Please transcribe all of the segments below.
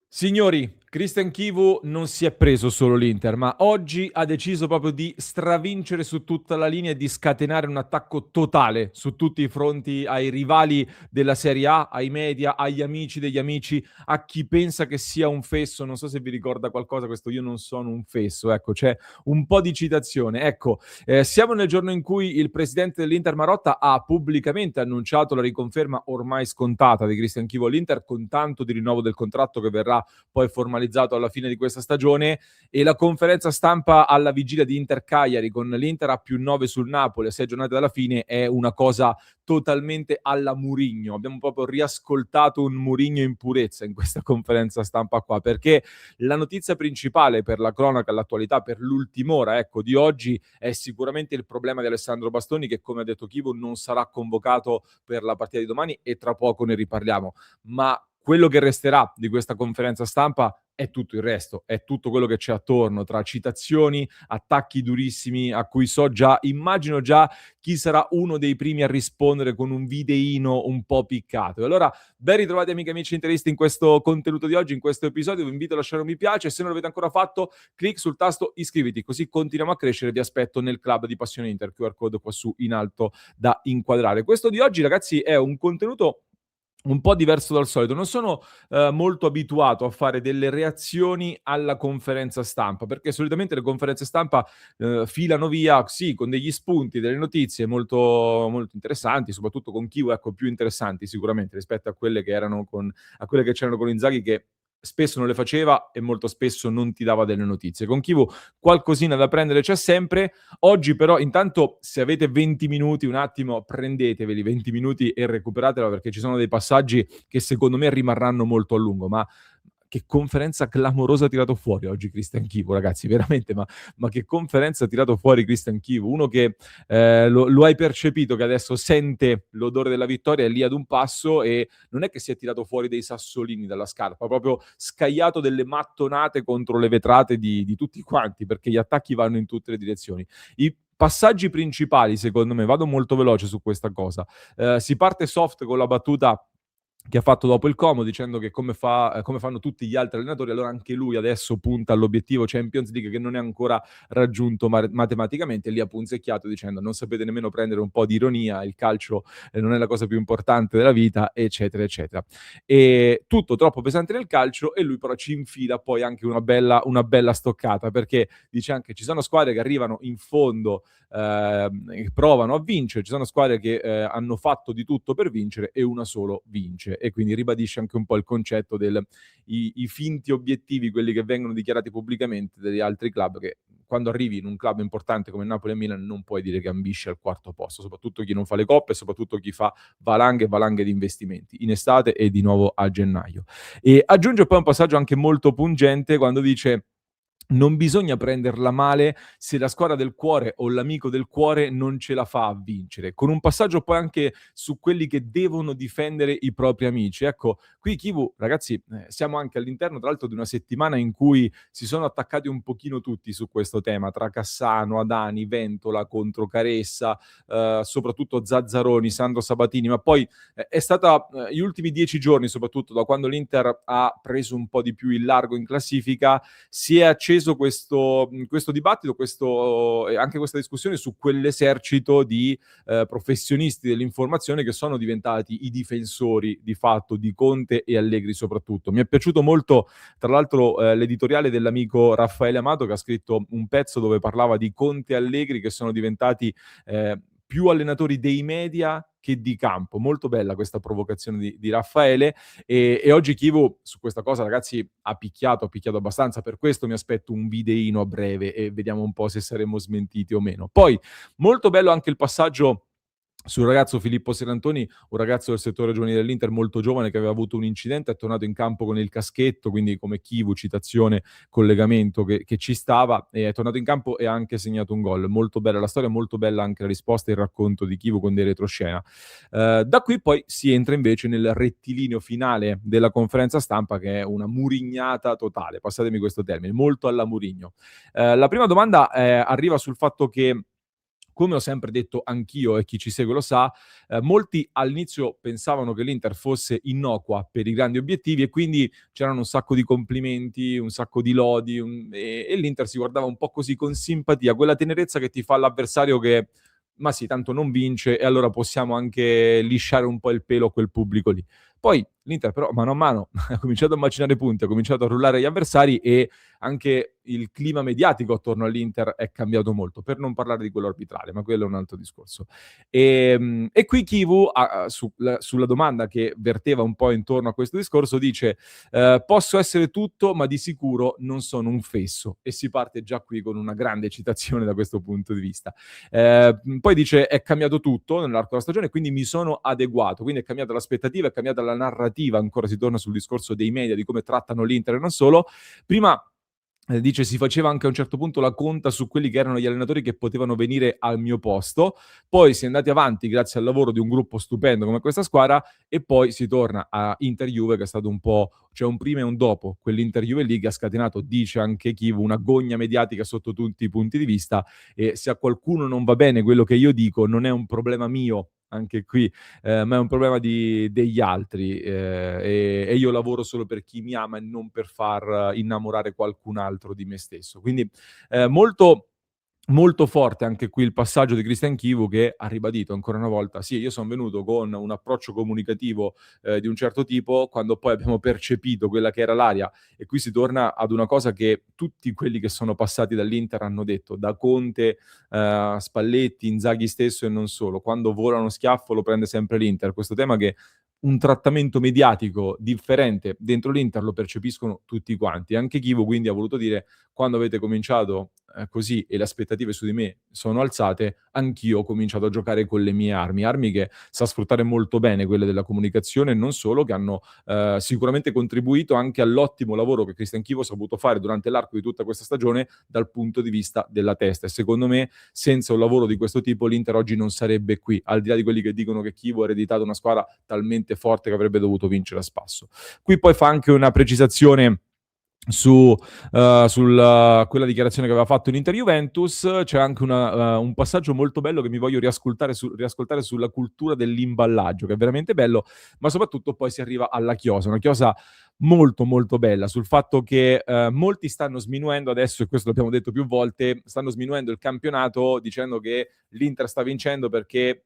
Signori, Christian Chivu non si è preso solo l'Inter, ma oggi ha deciso proprio di stravincere su tutta la linea e di scatenare un attacco totale su tutti i fronti ai rivali della Serie A, ai media, agli amici degli amici, a chi pensa che sia un fesso. Non so se vi ricorda qualcosa questo "io non sono un fesso", ecco, c'è un po' di citazione. Ecco, siamo nel giorno in cui il presidente dell'Inter Marotta ha pubblicamente annunciato la riconferma ormai scontata di Christian Chivu all'Inter, con tanto di rinnovo del contratto che verrà poi formalizzato alla fine di questa stagione, e la conferenza stampa alla vigilia di Inter Cagliari con l'Inter a +9 sul Napoli a 6 giornate dalla fine è una cosa totalmente alla Mourinho. Abbiamo proprio riascoltato un Mourinho in purezza in questa conferenza stampa qua, perché la notizia principale per la cronaca, l'attualità, per l'ultima ora, ecco, di oggi è sicuramente il problema di Alessandro Bastoni, che come ha detto Chivo non sarà convocato per la partita di domani e tra poco ne riparliamo. Ma quello che resterà di questa conferenza stampa è tutto il resto, è tutto quello che c'è attorno, tra citazioni, attacchi durissimi a cui immagino già chi sarà uno dei primi a rispondere con un videino un po' piccato. E allora, ben ritrovati amiche e amici interisti in questo contenuto di oggi, in questo episodio. Vi invito a lasciare un mi piace, se non l'avete ancora fatto, clic sul tasto iscriviti, così continuiamo a crescere. Vi aspetto nel club di Passione Inter, QR code qua su in alto da inquadrare. Questo di oggi, ragazzi, è un contenuto un po' diverso dal solito. Non sono molto abituato a fare delle reazioni alla conferenza stampa, perché solitamente le conferenze stampa filano via, sì, con degli spunti, delle notizie molto, molto interessanti, soprattutto con Kiwi, ecco, più interessanti sicuramente rispetto a quelle che a quelle che c'erano con Inzaghi, che spesso non le faceva e molto spesso non ti dava delle notizie. Con Kivu qualcosina da prendere c'è sempre. Oggi però, intanto, se avete 20 minuti, un attimo, prendeteveli 20 minuti e recuperatela, perché ci sono dei passaggi che secondo me rimarranno molto a lungo. Ma che conferenza clamorosa ha tirato fuori oggi Christian Chivu, ragazzi, veramente, ma che conferenza ha tirato fuori Christian Chivu? Uno che lo hai percepito, che adesso sente l'odore della vittoria, è lì ad un passo e non è che si è tirato fuori dei sassolini dalla scarpa, proprio scagliato delle mattonate contro le vetrate di tutti quanti, perché gli attacchi vanno in tutte le direzioni. I passaggi principali, secondo me, vado molto veloce su questa cosa. Si parte soft con la battuta che ha fatto dopo il Como, dicendo che come fanno tutti gli altri allenatori, allora anche lui adesso punta all'obiettivo Champions League, che non è ancora raggiunto matematicamente. Lì ha punzecchiato dicendo: non sapete nemmeno prendere un po' di ironia, il calcio non è la cosa più importante della vita, eccetera eccetera. E tutto troppo pesante nel calcio, e lui però ci infila poi anche una bella stoccata, perché dice anche: ci sono squadre che arrivano in fondo, provano a vincere, ci sono squadre che hanno fatto di tutto per vincere e una solo vince. E quindi ribadisce anche un po' il concetto i finti obiettivi, quelli che vengono dichiarati pubblicamente dagli altri club, che quando arrivi in un club importante come Napoli e Milan non puoi dire che ambisci al quarto posto, soprattutto chi non fa le coppe, soprattutto chi fa valanghe e valanghe di investimenti in estate e di nuovo a gennaio. E aggiunge poi un passaggio anche molto pungente quando dice: non bisogna prenderla male se la squadra del cuore o l'amico del cuore non ce la fa a vincere, con un passaggio poi anche su quelli che devono difendere i propri amici. Ecco, qui Kivu, ragazzi, siamo anche all'interno tra l'altro di una settimana in cui si sono attaccati un pochino tutti su questo tema, tra Cassano, Adani, Ventola contro Caressa, soprattutto Zazzaroni, Sandro Sabatini, ma poi è stata gli ultimi 10 giorni, soprattutto da quando l'Inter ha preso un po' di più il largo in classifica, si è acceso questo dibattito, anche questa discussione su quell'esercito di professionisti dell'informazione che sono diventati i difensori di fatto di Conte e Allegri soprattutto. Mi è piaciuto molto, tra l'altro, l'editoriale dell'amico Raffaele Amato, che ha scritto un pezzo dove parlava di Conte e Allegri che sono diventati più allenatori dei media che di campo. Molto bella questa provocazione di Raffaele, e oggi Chivu su questa cosa, ragazzi, ha picchiato abbastanza. Per questo mi aspetto un videino a breve e vediamo un po' se saremo smentiti o meno. Poi molto bello anche il passaggio sul ragazzo Filippo Serantoni, un ragazzo del settore giovanile dell'Inter molto giovane, che aveva avuto un incidente, è tornato in campo con il caschetto, quindi come Chivu, citazione, collegamento che ci stava, e è tornato in campo e ha anche segnato un gol. Molto bella la storia, molto bella anche la risposta e il racconto di Chivu con dei retroscena. Da qui poi si entra invece nel rettilineo finale della conferenza stampa, che è una murignata totale, passatemi questo termine, molto alla Murigno. La prima domanda arriva sul fatto che come ho sempre detto anch'io e chi ci segue lo sa, molti all'inizio pensavano che l'Inter fosse innocua per i grandi obiettivi e quindi c'erano un sacco di complimenti, un sacco di lodi, e l'Inter si guardava un po' così con simpatia, quella tenerezza che ti fa l'avversario che ma sì, tanto non vince e allora possiamo anche lisciare un po' il pelo a quel pubblico lì. Poi l'Inter però mano a mano ha cominciato a macinare punti, ha cominciato a rullare gli avversari e anche il clima mediatico attorno all'Inter è cambiato molto, per non parlare di quello arbitrale, ma quello è un altro discorso. E qui Kivu, sulla domanda che verteva un po' intorno a questo discorso, dice posso essere tutto, ma di sicuro non sono un fesso. E si parte già qui con una grande citazione da questo punto di vista. Poi dice è cambiato tutto nell'arco della stagione, quindi mi sono adeguato, quindi è cambiata l'aspettativa, è cambiata la narrativa, ancora si torna sul discorso dei media, di come trattano l'Inter e non solo. Prima dice si faceva anche a un certo punto la conta su quelli che erano gli allenatori che potevano venire al mio posto, poi si è andati avanti grazie al lavoro di un gruppo stupendo come questa squadra e poi si torna a Inter-Juve che è stato un po', cioè un prima e un dopo, quell'Inter-Juve lì che ha scatenato, dice anche Kivu, una gogna mediatica sotto tutti i punti di vista e se a qualcuno non va bene quello che io dico non è un problema mio, anche qui, ma è un problema degli altri e io lavoro solo per chi mi ama e non per far innamorare qualcun altro di me stesso. Quindi molto, molto forte anche qui il passaggio di Christian Chivu che ha ribadito ancora una volta, sì, io sono venuto con un approccio comunicativo di un certo tipo, quando poi abbiamo percepito quella che era l'aria, e qui si torna ad una cosa che tutti quelli che sono passati dall'Inter hanno detto, da Conte, Spalletti, Inzaghi stesso e non solo, quando vola uno schiaffo lo prende sempre l'Inter, questo tema che un trattamento mediatico differente dentro l'Inter lo percepiscono tutti quanti, anche Chivu quindi ha voluto dire quando avete cominciato così e le aspettative su di me sono alzate, anch'io ho cominciato a giocare con le mie armi che sa sfruttare molto bene, quelle della comunicazione e non solo, che hanno sicuramente contribuito anche all'ottimo lavoro che Christian Chivo ha saputo fare durante l'arco di tutta questa stagione dal punto di vista della testa. E secondo me, senza un lavoro di questo tipo, l'Inter oggi non sarebbe qui, al di là di quelli che dicono che Chivo ha ereditato una squadra talmente forte che avrebbe dovuto vincere a spasso. Qui poi fa anche una precisazione sulla quella dichiarazione che aveva fatto in Inter-Juventus. C'è anche un passaggio molto bello che mi voglio riascoltare sulla cultura dell'imballaggio, che è veramente bello, ma soprattutto poi si arriva alla chiosa, una chiosa molto molto bella sul fatto che molti stanno sminuendo adesso, e questo l'abbiamo detto più volte, stanno sminuendo il campionato dicendo che l'Inter sta vincendo perché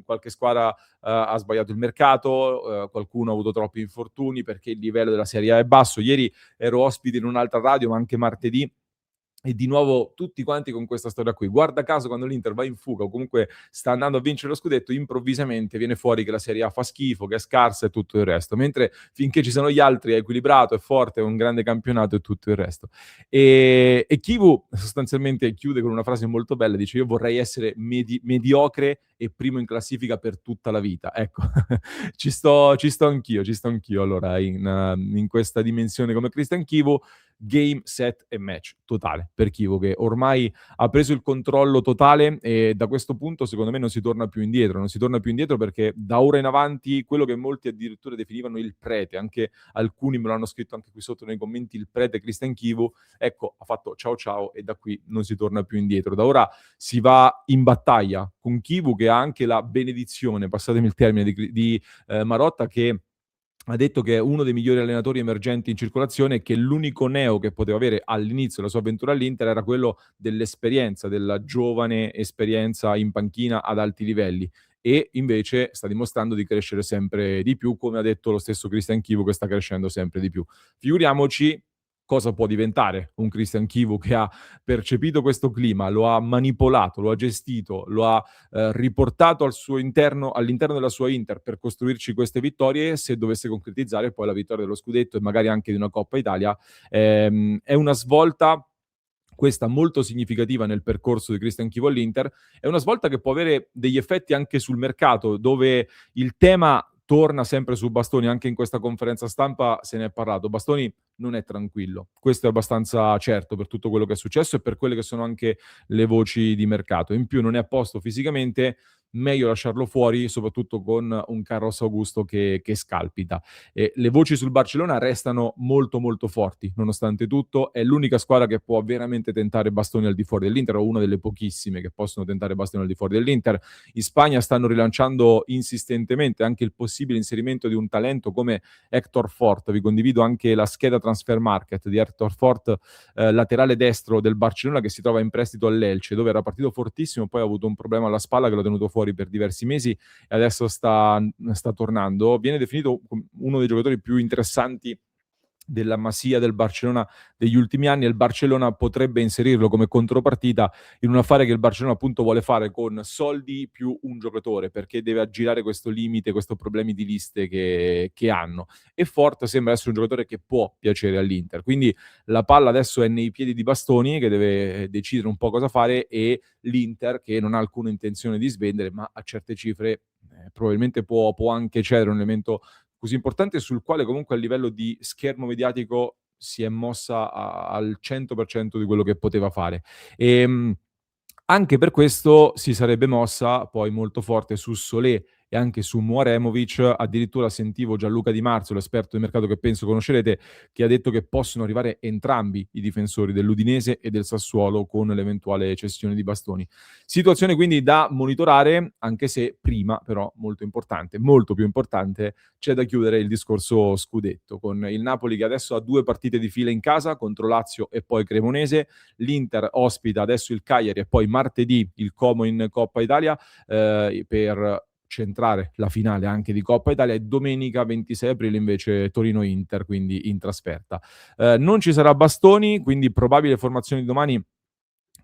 qualche squadra ha sbagliato il mercato, qualcuno ha avuto troppi infortuni, perché il livello della Serie A è basso. Ieri ero ospite in un'altra radio, ma anche martedì, e di nuovo tutti quanti con questa storia qui. Guarda caso quando l'Inter va in fuga o comunque sta andando a vincere lo scudetto, improvvisamente viene fuori che la Serie A fa schifo, che è scarsa e tutto il resto, mentre finché ci sono gli altri è equilibrato, è forte, è un grande campionato e tutto il resto. E Kivu sostanzialmente chiude con una frase molto bella, dice io vorrei essere mediocre e primo in classifica per tutta la vita. Ecco, ci sto anch'io allora in questa dimensione come Christian Kivu. Game, set e match totale per Chivo, che ormai ha preso il controllo totale e da questo punto secondo me non si torna più indietro, non si torna più indietro perché da ora in avanti quello che molti addirittura definivano il prete, anche alcuni me lo hanno scritto anche qui sotto nei commenti, il prete Christian Chivu, ecco, ha fatto ciao ciao e da qui non si torna più indietro. Da ora si va in battaglia con Chivu che ha anche la benedizione, passatemi il termine, di Marotta, che ha detto che è uno dei migliori allenatori emergenti in circolazione e che l'unico neo che poteva avere all'inizio della sua avventura all'Inter era quello dell'esperienza, della giovane esperienza in panchina ad alti livelli. E invece sta dimostrando di crescere sempre di più, come ha detto lo stesso Christian Chivu che sta crescendo sempre di più. Figuriamoci cosa può diventare un Christian Chivu che ha percepito questo clima, lo ha manipolato, lo ha gestito, lo ha riportato all'interno della sua Inter per costruirci queste vittorie, se dovesse concretizzare poi la vittoria dello scudetto e magari anche di una Coppa Italia, è una svolta questa molto significativa nel percorso di Christian Chivo all'Inter, è una svolta che può avere degli effetti anche sul mercato, dove il tema torna sempre su Bastoni, anche in questa conferenza stampa se ne è parlato. Bastoni non è tranquillo, questo è abbastanza certo per tutto quello che è successo e per quelle che sono anche le voci di mercato. In più non è a posto fisicamente, meglio lasciarlo fuori, soprattutto con un Carlos Augusto che scalpita. Le voci sul Barcellona restano molto molto forti, nonostante tutto. È l'unica squadra che può veramente tentare bastoni al di fuori dell'Inter, o una delle pochissime che possono tentare bastoni al di fuori dell'Inter. In Spagna stanno rilanciando insistentemente anche il possibile inserimento di un talento come Hector Fort. Vi condivido anche la scheda transfer market di Hector Fort, laterale destro del Barcellona, che si trova in prestito all'Elche, dove era partito fortissimo, poi ha avuto un problema alla spalla che l'ha tenuto fuori per diversi mesi e adesso sta tornando. Viene definito uno dei giocatori più interessanti della Masia del Barcellona degli ultimi anni, e il Barcellona potrebbe inserirlo come contropartita in un affare che il Barcellona appunto vuole fare con soldi più un giocatore, perché deve aggirare questo limite, questo problemi di liste che hanno. E Fort sembra essere un giocatore che può piacere all'Inter, quindi la palla adesso è nei piedi di Bastoni, che deve decidere un po' cosa fare, e l'Inter, che non ha alcuna intenzione di svendere, ma a certe cifre probabilmente può anche cedere un elemento così importante, sul quale comunque a livello di schermo mediatico si è mossa al 100% di quello che poteva fare. Anche per questo si sarebbe mossa poi molto forte su Solé e anche su Mouaremovic. Addirittura sentivo Gianluca Di Marzio, l'esperto di mercato che penso conoscerete, che ha detto che possono arrivare entrambi i difensori dell'Udinese e del Sassuolo con l'eventuale cessione di Bastoni. Situazione quindi da monitorare, anche se prima però, molto importante, molto più importante, c'è da chiudere il discorso scudetto, con il Napoli che adesso ha 2 partite di fila in casa contro Lazio e poi Cremonese. L'Inter ospita adesso il Cagliari e poi martedì il Como in Coppa Italia, per centrare la finale anche di Coppa Italia, e domenica 26 aprile invece Torino-Inter, quindi in trasferta. Non ci sarà Bastoni, quindi probabile formazione di domani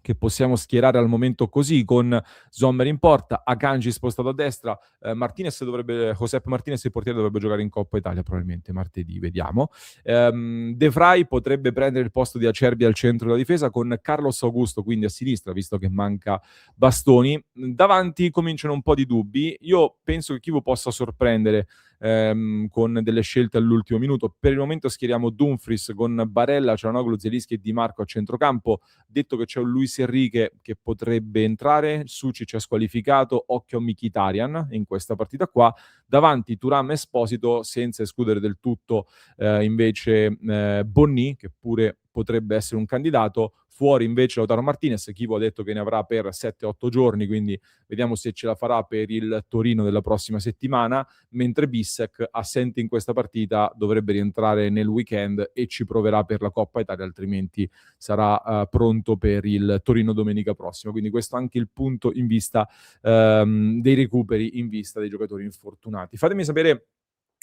che possiamo schierare al momento così, con Sommer in porta, Akanji spostato a destra, Josep Martinez, il portiere, dovrebbe giocare in Coppa Italia probabilmente martedì, vediamo. De Vrij potrebbe prendere il posto di Acerbi al centro della difesa, con Carlos Augusto quindi a sinistra, visto che manca Bastoni. Davanti cominciano un po' di dubbi. Io penso che Chivo possa sorprendere con delle scelte all'ultimo minuto. Per il momento schieriamo Dumfries con Barella, Cialanoglu, Zielinski e Di Marco a centrocampo. Detto che c'è un Luis Enrique che potrebbe entrare, Sucic è squalificato, occhio a Mkhitaryan in questa partita qua. Davanti Thuram, Esposito, senza escludere del tutto invece Bonni, che pure potrebbe essere un candidato. Fuori invece Lautaro Martinez, Chivo ha detto che ne avrà per 7-8 giorni, quindi vediamo se ce la farà per il Torino della prossima settimana, mentre Bissek, assente in questa partita, dovrebbe rientrare nel weekend e ci proverà per la Coppa Italia, altrimenti sarà pronto per il Torino domenica prossima. Quindi questo è anche il punto in vista dei recuperi, in vista dei giocatori infortunati. Fatemi sapere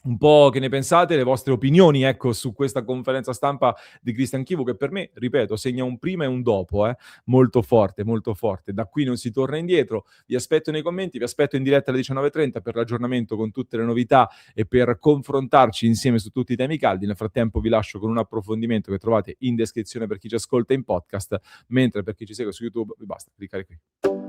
un po' che ne pensate, le vostre opinioni, ecco, su questa conferenza stampa di Christian Chivu, che per me, ripeto, segna un prima e un dopo, molto forte, molto forte. Da qui non si torna indietro. Vi aspetto nei commenti, vi aspetto in diretta alle 19:30 per l'aggiornamento con tutte le novità e per confrontarci insieme su tutti i temi caldi. Nel frattempo vi lascio con un approfondimento che trovate in descrizione per chi ci ascolta in podcast, mentre per chi ci segue su YouTube vi basta cliccare qui.